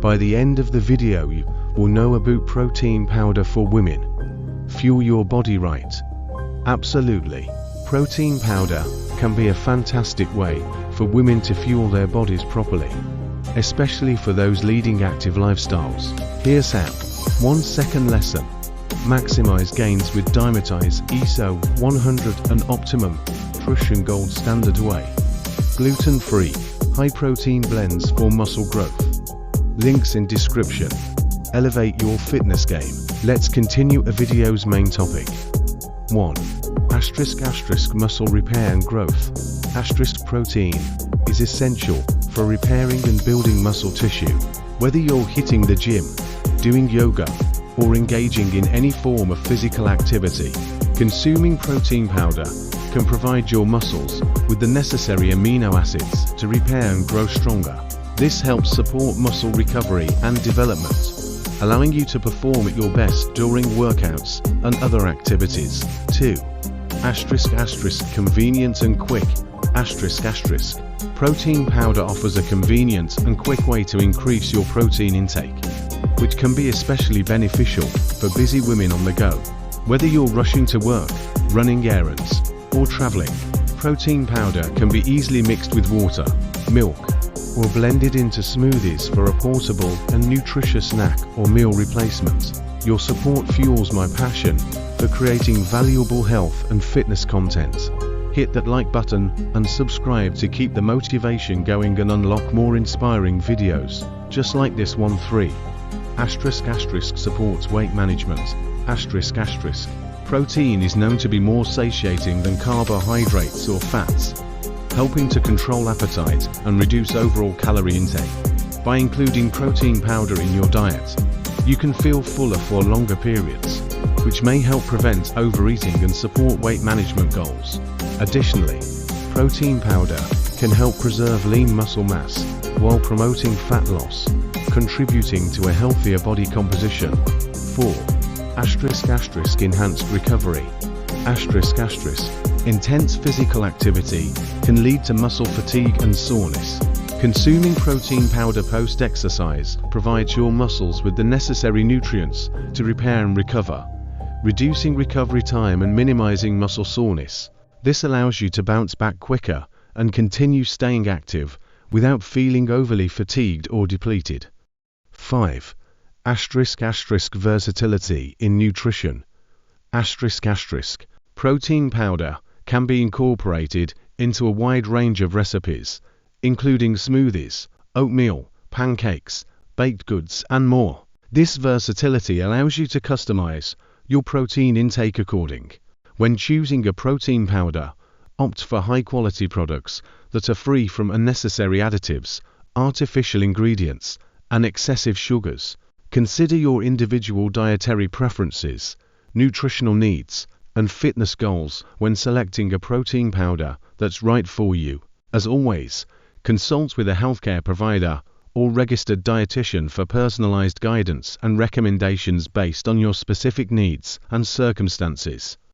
By the end of the video you will know about protein powder for women. Fuel your body right. Absolutely. Protein powder can be a fantastic way for women to fuel their bodies properly, especially for those leading active lifestyles. Here's how. 1 second lesson. Maximize gains with Dymatize ISO 100 and Optimum Nutrition Gold Standard Whey. Gluten-free, high-protein blends for muscle growth. Links in description. Elevate your fitness game. Let's continue a video's main topic. 1. Muscle repair and growth. Protein is essential for repairing and building muscle tissue. Whether you're hitting the gym, doing yoga, or engaging in any form of physical activity, consuming protein powder can provide your muscles with the necessary amino acids to repair and grow stronger. This helps support muscle recovery and development, allowing you to perform at your best during workouts and other activities. 2. Convenient and quick. Protein powder offers a convenient and quick way to increase your protein intake, which can be especially beneficial for busy women on the go. Whether you're rushing to work, running errands, or traveling, protein powder can be easily mixed with water, milk, or blended into smoothies for a portable and nutritious snack or meal replacement. Your support fuels my passion for creating valuable health and fitness content. Hit that like button and subscribe to keep the motivation going and unlock more inspiring videos, just like this one. 3. Supports weight management. Protein is known to be more satiating than carbohydrates or fats, helping to control appetite and reduce overall calorie intake. By including protein powder in your diet, you can feel fuller for longer periods, which may help prevent overeating and support weight management goals. Additionally, protein powder can help preserve lean muscle mass while promoting fat loss, contributing to a healthier body composition. 4. Enhanced recovery. Intense physical activity can lead to muscle fatigue and soreness. Consuming protein powder post-exercise provides your muscles with the necessary nutrients to repair and recover, reducing recovery time and minimizing muscle soreness. This allows you to bounce back quicker and continue staying active without feeling overly fatigued or depleted. 5. Versatility in nutrition. Protein powder can be incorporated into a wide range of recipes, including smoothies, oatmeal, pancakes, baked goods, and more. This versatility allows you to customize your protein intake according. When choosing a protein powder, opt for high-quality products that are free from unnecessary additives, artificial ingredients, and excessive sugars. Consider your individual dietary preferences, nutritional needs, and fitness goals when selecting a protein powder that's right for you. As always, consult with a healthcare provider or registered dietitian for personalized guidance and recommendations based on your specific needs and circumstances.